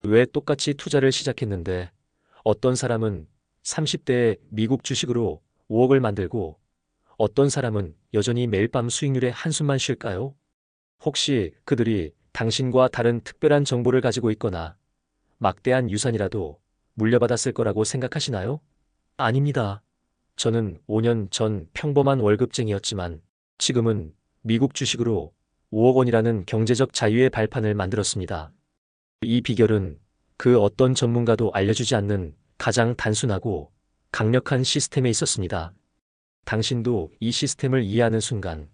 왜 똑같이 투자를 시작했는데 어떤 사람은 30대에 미국 주식으로 5억을 만들고 어떤 사람은 여전히 매일 밤 수익률에 한숨만 쉴까요? 혹시 그들이 당신과 다른 특별한 정보를 가지고 있거나 막대한 유산이라도 물려받았을 거라고 생각하시나요? 아닙니다. 저는 5년 전 평범한 월급쟁이였지만 지금은 미국 주식으로 5억 원이라는 경제적 자유의 발판을 만들었습니다. 이 비결은 그 어떤 전문가도 알려주지 않는 가장 단순하고 강력한 시스템에 있었습니다. 당신도 이 시스템을 이해하는 순간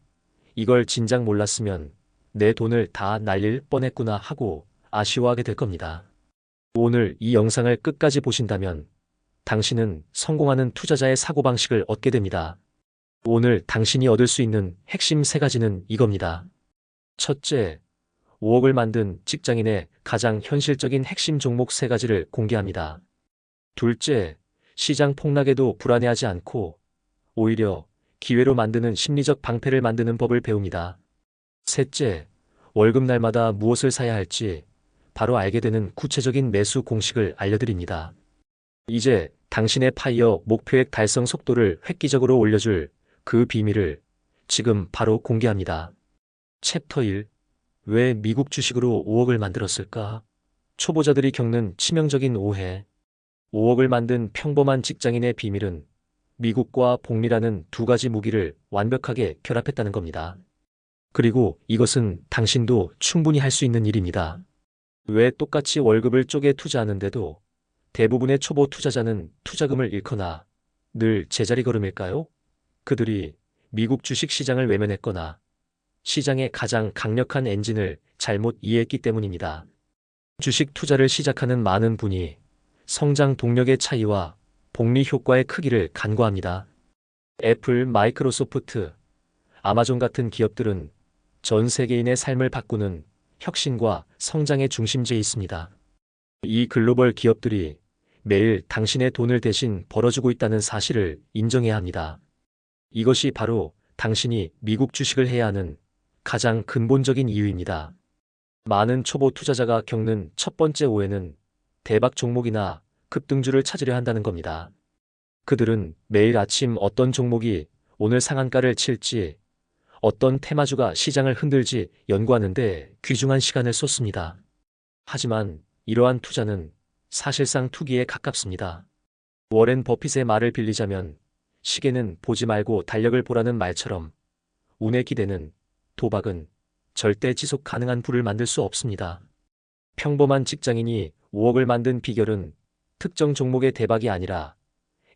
이걸 진작 몰랐으면 내 돈을 다 날릴 뻔했구나 하고 아쉬워하게 될 겁니다. 오늘 이 영상을 끝까지 보신다면 당신은 성공하는 투자자의 사고방식을 얻게 됩니다. 오늘 당신이 얻을 수 있는 핵심 3가지는 이겁니다. 첫째, 5억을 만든 직장인의 가장 현실적인 핵심 종목 3가지를 공개합니다. 둘째, 시장 폭락에도 불안해하지 않고 오히려 기회로 만드는 심리적 방패를 만드는 법을 배웁니다. 셋째, 월급날마다 무엇을 사야 할지 바로 알게 되는 구체적인 매수 공식을 알려드립니다. 이제 당신의 파이어 목표액 달성 속도를 획기적으로 올려줄 그 비밀을 지금 바로 공개합니다. 챕터 1. 왜 미국 주식으로 5억을 만들었을까? 초보자들이 겪는 치명적인 오해. 5억을 만든 평범한 직장인의 비밀은 미국과 복리라는 2가지 무기를 완벽하게 결합했다는 겁니다. 그리고 이것은 당신도 충분히 할 수 있는 일입니다. 왜 똑같이 월급을 쪼개 투자하는데도 대부분의 초보 투자자는 투자금을 잃거나 늘 제자리 걸음일까요? 그들이 미국 주식 시장을 외면했거나 시장의 가장 강력한 엔진을 잘못 이해했기 때문입니다. 주식 투자를 시작하는 많은 분이 성장 동력의 차이와 복리 효과의 크기를 간과합니다. 애플, 마이크로소프트, 아마존 같은 기업들은 전 세계인의 삶을 바꾸는 혁신과 성장의 중심지에 있습니다. 이 글로벌 기업들이 매일 당신의 돈을 대신 벌어주고 있다는 사실을 인정해야 합니다. 이것이 바로 당신이 미국 주식을 해야 하는 가장 근본적인 이유입니다. 많은 초보 투자자가 겪는 첫 번째 오해는 대박 종목이나 급등주를 찾으려 한다는 겁니다. 그들은 매일 아침 어떤 종목이 오늘 상한가를 칠지, 어떤 테마주가 시장을 흔들지 연구하는데 귀중한 시간을 쏟습니다. 하지만 이러한 투자는 사실상 투기에 가깝습니다. 워렌 버핏의 말을 빌리자면 시계는 보지 말고 달력을 보라는 말처럼 운의 기대는, 도박은 절대 지속 가능한 부를 만들 수 없습니다. 평범한 직장인이 5억을 만든 비결은 특정 종목의 대박이 아니라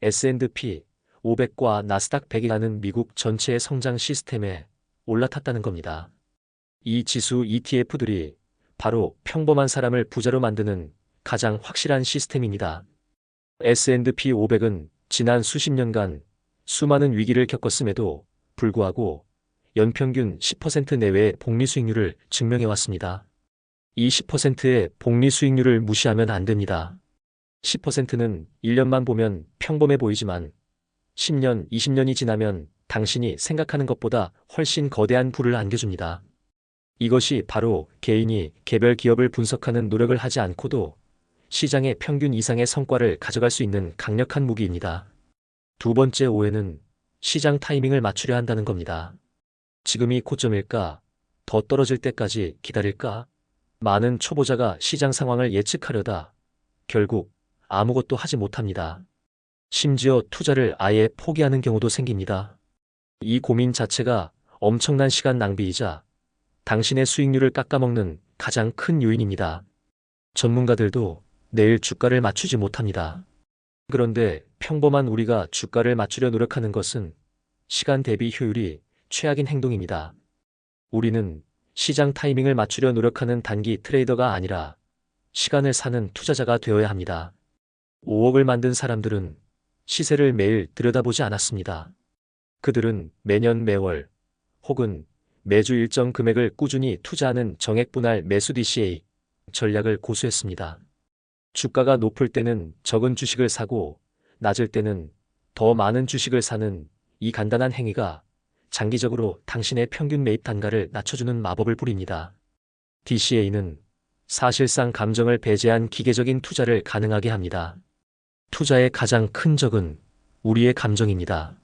S&P 500과 나스닥 100이라는 미국 전체의 성장 시스템에 올라탔다는 겁니다. 이 지수 ETF들이 바로 평범한 사람을 부자로 만드는 가장 확실한 시스템입니다. S&P 500은 지난 수십 년간 수많은 위기를 겪었음에도 불구하고 연평균 10% 내외의 복리 수익률을 증명해왔습니다. 이 10%의 복리 수익률을 무시하면 안 됩니다. 10%는 1년만 보면 평범해 보이지만 10년, 20년이 지나면 당신이 생각하는 것보다 훨씬 거대한 부를 안겨줍니다. 이것이 바로 개인이 개별 기업을 분석하는 노력을 하지 않고도 시장의 평균 이상의 성과를 가져갈 수 있는 강력한 무기입니다. 두 번째 오해는 시장 타이밍을 맞추려 한다는 겁니다. 지금이 고점일까? 더 떨어질 때까지 기다릴까? 많은 초보자가 시장 상황을 예측하려다 결국 아무것도 하지 못합니다. 심지어 투자를 아예 포기하는 경우도 생깁니다. 이 고민 자체가 엄청난 시간 낭비이자 당신의 수익률을 깎아먹는 가장 큰 요인입니다. 전문가들도 내일 주가를 맞추지 못합니다. 그런데 평범한 우리가 주가를 맞추려 노력하는 것은 시간 대비 효율이 최악인 행동입니다. 우리는 시장 타이밍을 맞추려 노력하는 단기 트레이더가 아니라 시간을 사는 투자자가 되어야 합니다. 5억을 만든 사람들은 시세를 매일 들여다보지 않았습니다. 그들은 매년 매월 혹은 매주 일정 금액을 꾸준히 투자하는 정액분할 매수 DCA 전략을 고수했습니다. 주가가 높을 때는 적은 주식을 사고 낮을 때는 더 많은 주식을 사는 이 간단한 행위가 장기적으로 당신의 평균 매입 단가를 낮춰주는 마법을 부립니다. DCA는 사실상 감정을 배제한 기계적인 투자를 가능하게 합니다. 투자의 가장 큰 적은 우리의 감정입니다.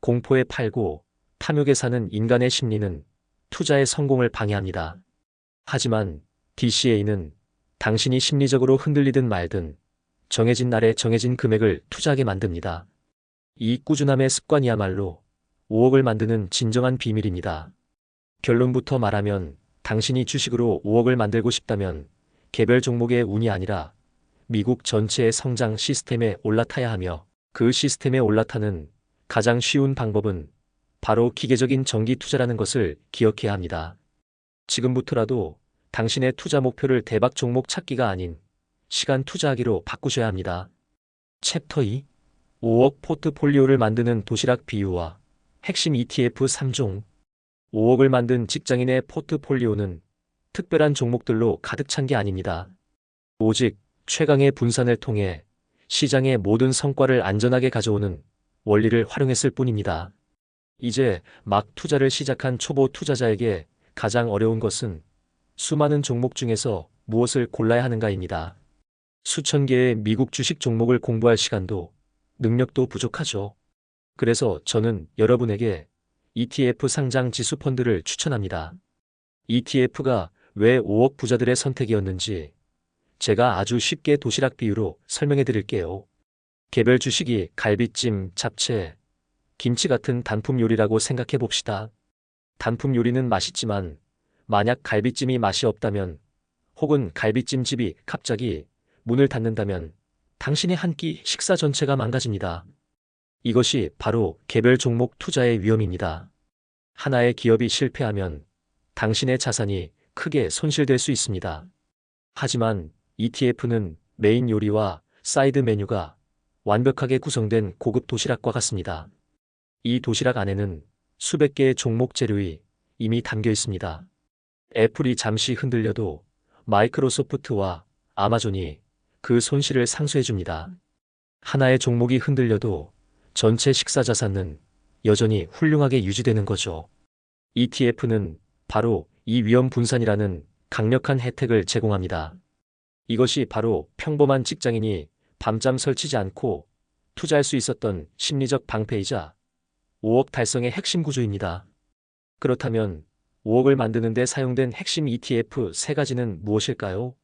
공포에 팔고 탐욕에 사는 인간의 심리는 투자의 성공을 방해합니다. 하지만 DCA는 당신이 심리적으로 흔들리든 말든 정해진 날에 정해진 금액을 투자하게 만듭니다. 이 꾸준함의 습관이야말로 5억을 만드는 진정한 비밀입니다. 결론부터 말하면 당신이 주식으로 5억을 만들고 싶다면 개별 종목의 운이 아니라 미국 전체의 성장 시스템에 올라타야 하며, 그 시스템에 올라타는 가장 쉬운 방법은 바로 기계적인 정기 투자라는 것을 기억해야 합니다. 지금부터라도 당신의 투자 목표를 대박 종목 찾기가 아닌 시간 투자하기로 바꾸셔야 합니다. 챕터 2. 5억 포트폴리오를 만드는 도시락 비유와 핵심 ETF 3종. 5억을 만든 직장인의 포트폴리오는 특별한 종목들로 가득 찬 게 아닙니다. 오직 최강의 분산을 통해 시장의 모든 성과를 안전하게 가져오는 원리를 활용했을 뿐입니다. 이제 막 투자를 시작한 초보 투자자에게 가장 어려운 것은 수많은 종목 중에서 무엇을 골라야 하는가입니다. 수천 개의 미국 주식 종목을 공부할 시간도 능력도 부족하죠. 그래서 저는 여러분에게 ETF 상장 지수 펀드를 추천합니다. ETF가 왜 5억 부자들의 선택이었는지 제가 아주 쉽게 도시락 비유로 설명해 드릴게요. 개별 주식이 갈비찜, 잡채, 김치 같은 단품 요리라고 생각해 봅시다. 단품 요리는 맛있지만 만약 갈비찜이 맛이 없다면, 혹은 갈비찜집이 갑자기 문을 닫는다면 당신의 한 끼 식사 전체가 망가집니다. 이것이 바로 개별 종목 투자의 위험입니다. 하나의 기업이 실패하면 당신의 자산이 크게 손실될 수 있습니다. 하지만 ETF는 메인 요리와 사이드 메뉴가 완벽하게 구성된 고급 도시락과 같습니다. 이 도시락 안에는 수백 개의 종목 재료이 이미 담겨 있습니다. 애플이 잠시 흔들려도 마이크로소프트와 아마존이 그 손실을 상쇄해줍니다. 하나의 종목이 흔들려도 전체 식사 자산은 여전히 훌륭하게 유지되는 거죠. ETF는 바로 이 위험 분산이라는 강력한 혜택을 제공합니다. 이것이 바로 평범한 직장인이 밤잠 설치지 않고 투자할 수 있었던 심리적 방패이자 5억 달성의 핵심 구조입니다. 그렇다면 5억을 만드는 데 사용된 핵심 ETF 3가지는 무엇일까요?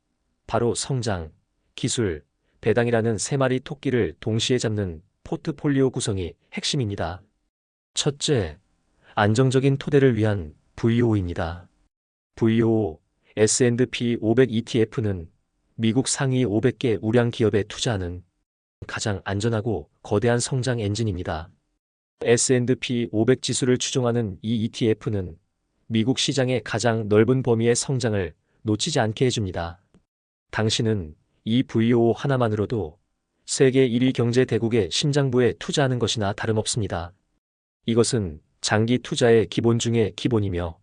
바로 성장, 기술, 배당이라는 3마리 토끼를 동시에 잡는 포트폴리오 구성이 핵심입니다. 첫째, 안정적인 토대를 위한 VO입니다. VO, S&P 500 ETF는 미국 상위 500개 우량 기업에 투자하는 가장 안전하고 거대한 성장 엔진입니다. S&P 500 지수를 추종하는 이 ETF는 미국 시장의 가장 넓은 범위의 성장을 놓치지 않게 해줍니다. 당신은 이 VO 하나만으로도 세계 1위 경제 대국의 심장부에 투자하는 것이나 다름없습니다. 이것은 장기 투자의 기본 중의 기본이며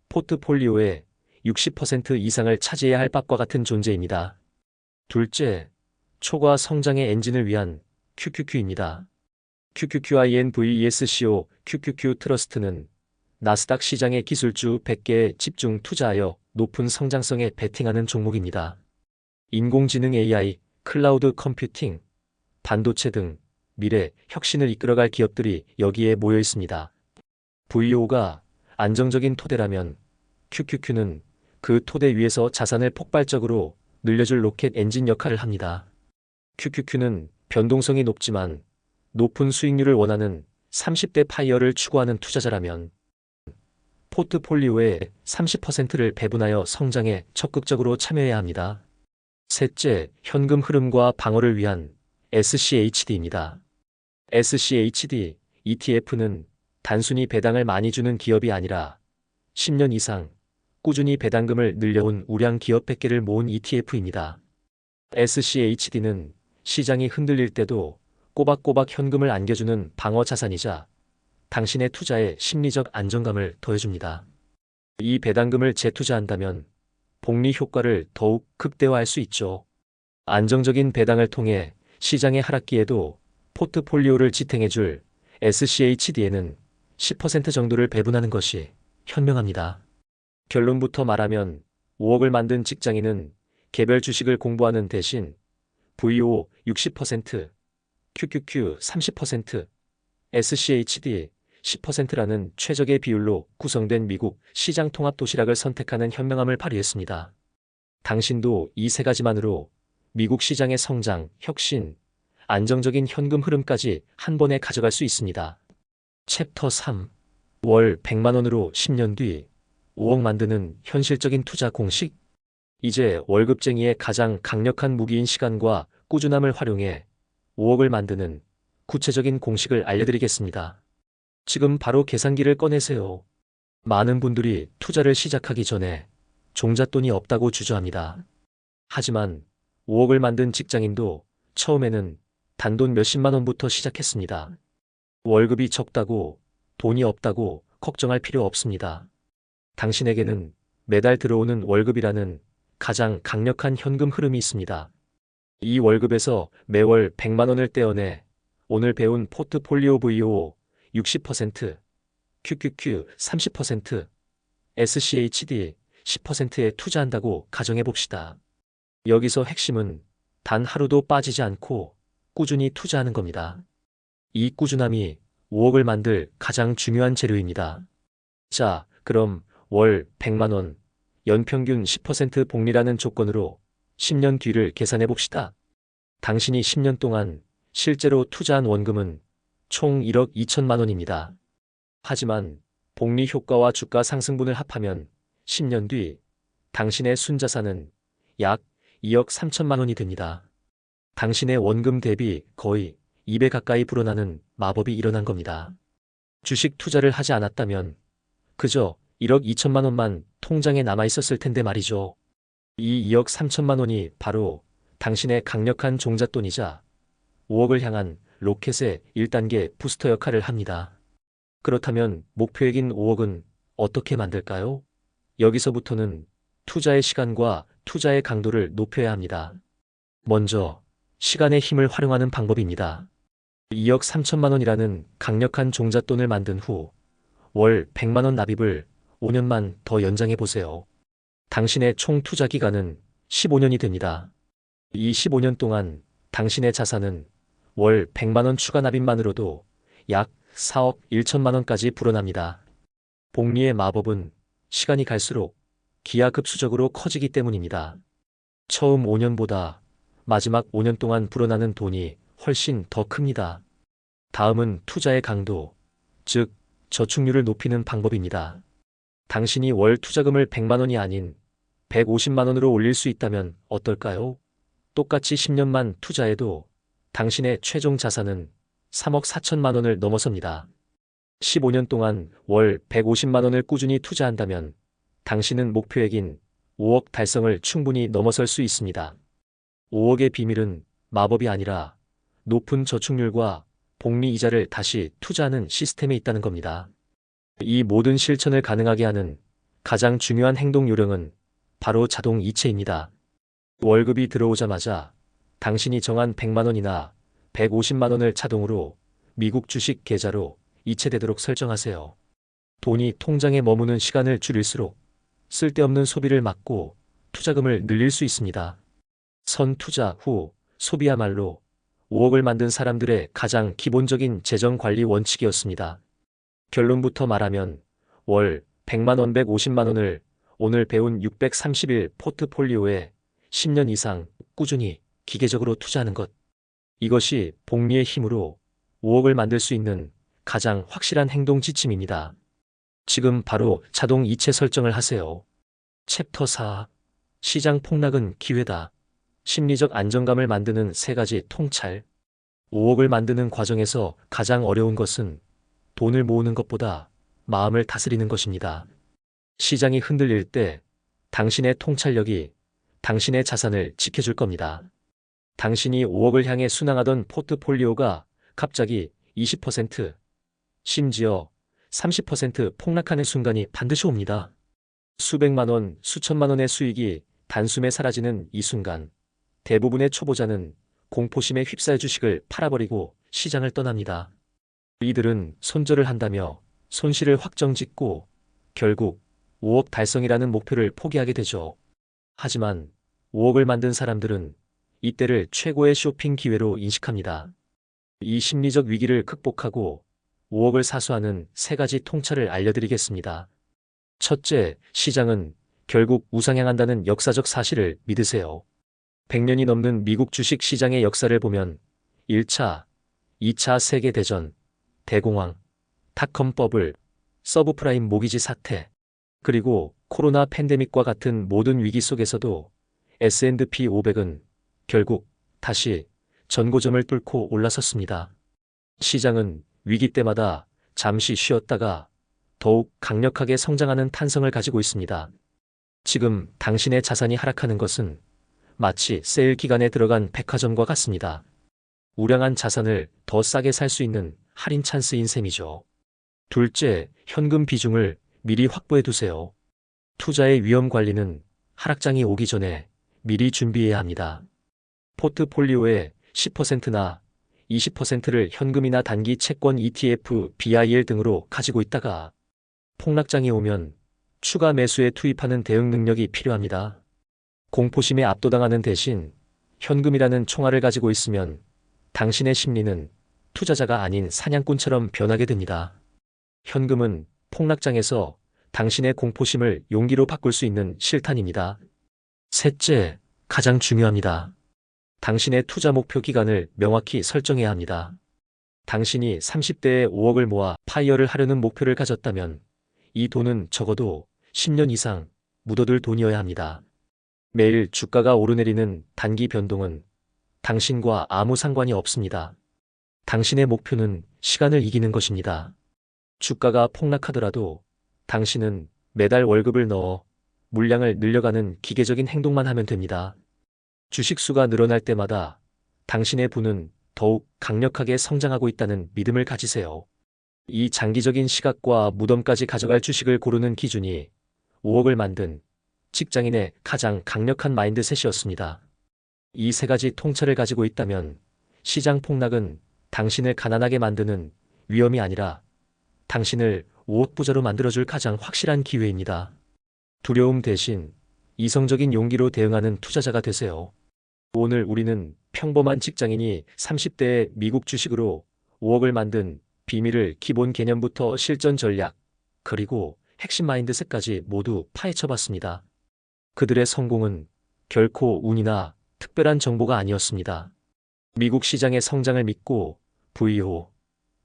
포트폴리오의 60% 이상을 차지해야 할 밥과 같은 존재입니다. 둘째, 초과 성장의 엔진을 위한 QQQ입니다. QQQINVESCO QQQ 트러스트는 나스닥 시장의 기술주 100개에 집중 투자하여 높은 성장성에 베팅하는 종목입니다. 인공지능 AI, 클라우드 컴퓨팅, 반도체 등 미래 혁신을 이끌어갈 기업들이 여기에 모여 있습니다. VO가 안정적인 토대라면 QQQ는 그 토대 위에서 자산을 폭발적으로 늘려줄 로켓 엔진 역할을 합니다. QQQ는 변동성이 높지만 높은 수익률을 원하는 30대 파이어를 추구하는 투자자라면 포트폴리오의 30%를 배분하여 성장에 적극적으로 참여해야 합니다. 셋째, 현금 흐름과 방어를 위한 SCHD입니다. SCHD ETF는 단순히 배당을 많이 주는 기업이 아니라 10년 이상 꾸준히 배당금을 늘려온 우량 기업 100개를 모은 ETF입니다. SCHD는 시장이 흔들릴 때도 꼬박꼬박 현금을 안겨주는 방어 자산이자 당신의 투자에 심리적 안정감을 더해줍니다. 이 배당금을 재투자한다면 복리 효과를 더욱 극대화할 수 있죠. 안정적인 배당을 통해 시장의 하락기에도 포트폴리오를 지탱해줄 SCHD에는 10% 정도를 배분하는 것이 현명합니다. 결론부터 말하면 5억을 만든 직장인은 개별 주식을 공부하는 대신 VO 60%, QQQ 30%, SCHD 10%라는 최적의 비율로 구성된 미국 시장 통합 도시락을 선택하는 현명함을 발휘했습니다. 당신도 이 세 가지만으로 미국 시장의 성장, 혁신, 안정적인 현금 흐름까지 한 번에 가져갈 수 있습니다. 챕터 3. 월 100만 원으로 10년 뒤 5억 만드는 현실적인 투자 공식. 이제 월급쟁이의 가장 강력한 무기인 시간과 꾸준함을 활용해 5억을 만드는 구체적인 공식을 알려드리겠습니다. 지금 바로 계산기를 꺼내세요. 많은 분들이 투자를 시작하기 전에 종잣돈이 없다고 주저합니다. 하지만 5억을 만든 직장인도 처음에는 단돈 몇십만 원부터 시작했습니다. 월급이 적다고, 돈이 없다고 걱정할 필요 없습니다. 당신에게는 매달 들어오는 월급이라는 가장 강력한 현금 흐름이 있습니다. 이 월급에서 매월 100만 원을 떼어내 오늘 배운 포트폴리오 VO 60%, QQQ 30%, SCHD 10%에 투자한다고 가정해 봅시다. 여기서 핵심은 단 하루도 빠지지 않고 꾸준히 투자하는 겁니다. 이 꾸준함이 5억을 만들 가장 중요한 재료입니다. 자, 그럼 월 100만 원, 연평균 10% 복리라는 조건으로 10년 뒤를 계산해 봅시다. 당신이 10년 동안 실제로 투자한 원금은 총 1억 2천만 원입니다. 하지만 복리 효과와 주가 상승분을 합하면 10년 뒤 당신의 순자산은 약 2억 3천만 원이 됩니다. 당신의 원금 대비 거의 2배 가까이 불어나는 마법이 일어난 겁니다. 주식 투자를 하지 않았다면 그저 1억 2천만 원만 통장에 남아 있었을 텐데 말이죠. 이 2억 3천만 원이 바로 당신의 강력한 종잣돈이자 5억을 향한 로켓의 1단계 부스터 역할을 합니다. 그렇다면 목표액인 5억은 어떻게 만들까요? 여기서부터는 투자의 시간과 투자의 강도를 높여야 합니다. 먼저 시간의 힘을 활용하는 방법입니다. 2억 3천만 원이라는 강력한 종잣돈을 만든 후 월 100만 원 납입을 5년만 더 연장해 보세요. 당신의 총 투자 기간은 15년이 됩니다. 이 15년 동안 당신의 자산은 월 100만 원 추가 납입만으로도 약 4억 1천만 원까지 불어납니다. 복리의 마법은 시간이 갈수록 기하급수적으로 커지기 때문입니다. 처음 5년보다 마지막 5년 동안 불어나는 돈이 훨씬 더 큽니다. 다음은 투자의 강도, 즉 저축률을 높이는 방법입니다. 당신이 월 투자금을 100만 원이 아닌 150만 원으로 올릴 수 있다면 어떨까요? 똑같이 10년만 투자해도 당신의 최종 자산은 3억 4천만 원을 넘어섭니다. 15년 동안 월 150만 원을 꾸준히 투자한다면 당신은 목표액인 5억 달성을 충분히 넘어설 수 있습니다. 5억의 비밀은 마법이 아니라 높은 저축률과 복리 이자를 다시 투자하는 시스템에 있다는 겁니다. 이 모든 실천을 가능하게 하는 가장 중요한 행동 요령은 바로 자동 이체입니다. 월급이 들어오자마자 당신이 정한 100만 원이나 150만 원을 자동으로 미국 주식 계좌로 이체되도록 설정하세요. 돈이 통장에 머무는 시간을 줄일수록 쓸데없는 소비를 막고 투자금을 늘릴 수 있습니다. 선투자 후 소비야말로 5억을 만든 사람들의 가장 기본적인 재정 관리 원칙이었습니다. 결론부터 말하면 월 100만 원 150만 원을 오늘 배운 630일 포트폴리오에 10년 이상 꾸준히 기계적으로 투자하는 것. 이것이 복리의 힘으로 5억을 만들 수 있는 가장 확실한 행동 지침입니다. 지금 바로 자동 이체 설정을 하세요. 챕터 4. 시장 폭락은 기회다. 심리적 안정감을 만드는 3가지 통찰. 5억을 만드는 과정에서 가장 어려운 것은 돈을 모으는 것보다 마음을 다스리는 것입니다. 시장이 흔들릴 때 당신의 통찰력이 당신의 자산을 지켜줄 겁니다. 당신이 5억을 향해 순항하던 포트폴리오가 갑자기 20%, 심지어 30% 폭락하는 순간이 반드시 옵니다. 수백만 원, 수천만 원의 수익이 단숨에 사라지는 이 순간, 대부분의 초보자는 공포심에 휩싸여 주식을 팔아버리고 시장을 떠납니다. 이들은 손절을 한다며 손실을 확정짓고 결국 5억 달성이라는 목표를 포기하게 되죠. 하지만 5억을 만든 사람들은 이때를 최고의 쇼핑 기회로 인식합니다. 이 심리적 위기를 극복하고 5억을 사수하는 세 가지 통찰을 알려드리겠습니다. 첫째, 시장은 결국 우상향한다는 역사적 사실을 믿으세요. 100년이 넘는 미국 주식 시장의 역사를 보면 1차, 2차 세계대전, 대공황, 닷컴 버블, 서브프라임 모기지 사태, 그리고 코로나 팬데믹과 같은 모든 위기 속에서도 S&P 500은 결국 다시 전고점을 뚫고 올라섰습니다. 시장은 위기 때마다 잠시 쉬었다가 더욱 강력하게 성장하는 탄성을 가지고 있습니다. 지금 당신의 자산이 하락하는 것은 마치 세일 기간에 들어간 백화점과 같습니다. 우량한 자산을 더 싸게 살 수 있는 할인 찬스인 셈이죠. 둘째, 현금 비중을 미리 확보해 두세요. 투자의 위험 관리는 하락장이 오기 전에 미리 준비해야 합니다. 포트폴리오의 10%나 20%를 현금이나 단기 채권 ETF, BIL 등으로 가지고 있다가 폭락장이 오면 추가 매수에 투입하는 대응 능력이 필요합니다. 공포심에 압도당하는 대신 현금이라는 총알을 가지고 있으면 당신의 심리는 투자자가 아닌 사냥꾼처럼 변하게 됩니다. 현금은 폭락장에서 당신의 공포심을 용기로 바꿀 수 있는 실탄입니다. 셋째, 가장 중요합니다. 당신의 투자 목표 기간을 명확히 설정해야 합니다. 당신이 30대에 5억을 모아 파이어를 하려는 목표를 가졌다면 이 돈은 적어도 10년 이상 묻어둘 돈이어야 합니다. 매일 주가가 오르내리는 단기 변동은 당신과 아무 상관이 없습니다. 당신의 목표는 시간을 이기는 것입니다. 주가가 폭락하더라도 당신은 매달 월급을 넣어 물량을 늘려가는 기계적인 행동만 하면 됩니다. 주식수가 늘어날 때마다 당신의 부는 더욱 강력하게 성장하고 있다는 믿음을 가지세요. 이 장기적인 시각과 무덤까지 가져갈 주식을 고르는 기준이 5억을 만든 직장인의 가장 강력한 마인드셋이었습니다. 이 세 가지 통찰을 가지고 있다면 시장 폭락은 당신을 가난하게 만드는 위험이 아니라 당신을 5억 부자로 만들어줄 가장 확실한 기회입니다. 두려움 대신 이성적인 용기로 대응하는 투자자가 되세요. 오늘 우리는 평범한 직장인이 30대의 미국 주식으로 5억을 만든 비밀을 기본 개념부터 실전 전략, 그리고 핵심 마인드셋까지 모두 파헤쳐봤습니다. 그들의 성공은 결코 운이나 특별한 정보가 아니었습니다. 미국 시장의 성장을 믿고 VO,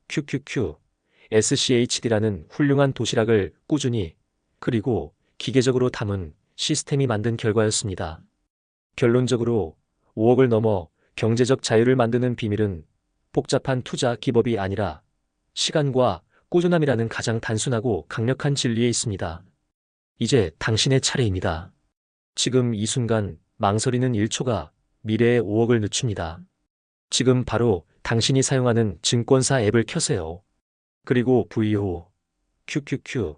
QQQ, SCHD라는 훌륭한 도시락을 꾸준히 그리고 기계적으로 담은 시스템이 만든 결과였습니다. 결론적으로 5억을 넘어 경제적 자유를 만드는 비밀은 복잡한 투자 기법이 아니라 시간과 꾸준함이라는 가장 단순하고 강력한 진리에 있습니다. 이제 당신의 차례입니다. 지금 이 순간 망설이는 1초가 미래의 5억을 늦춥니다. 지금 바로 당신이 사용하는 증권사 앱을 켜세요. 그리고 VO, QQQ,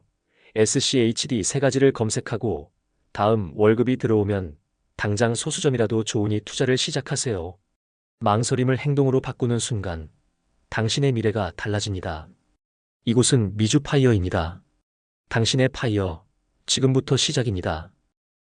SCHD 세 가지를 검색하고 다음 월급이 들어오면 당장 소수점이라도 좋으니 투자를 시작하세요. 망설임을 행동으로 바꾸는 순간 당신의 미래가 달라집니다. 이곳은 미주 파이어입니다. 당신의 파이어, 지금부터 시작입니다.